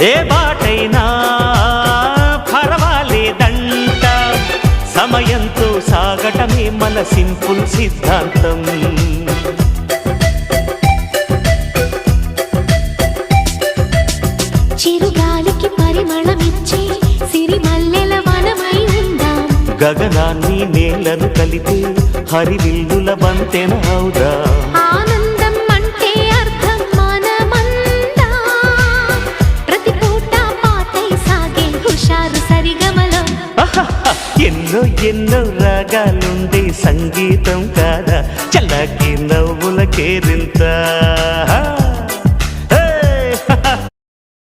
ఏ బాటైనా పర్వాలేదంట, సమయంతో సాగటమే మన సింపుల్ సిద్ధాంతం. చిరుగాలికి పరిమళమిచ్చే సిరిమల్లెల వనమై ఉందాం, గగనాన్ని నేలను కలిపే హరివిల్లుల బంతెన అవుదాం. ఆనందం అంటే అర్థం మనమందా, ప్రతి పూట పాటై సాగే హుషారు సరిగమలో. ఎన్నో ఎన్నో రాగాలుండే సంగీతం కాదా, చల్లకి నవ్వుల కేరింత.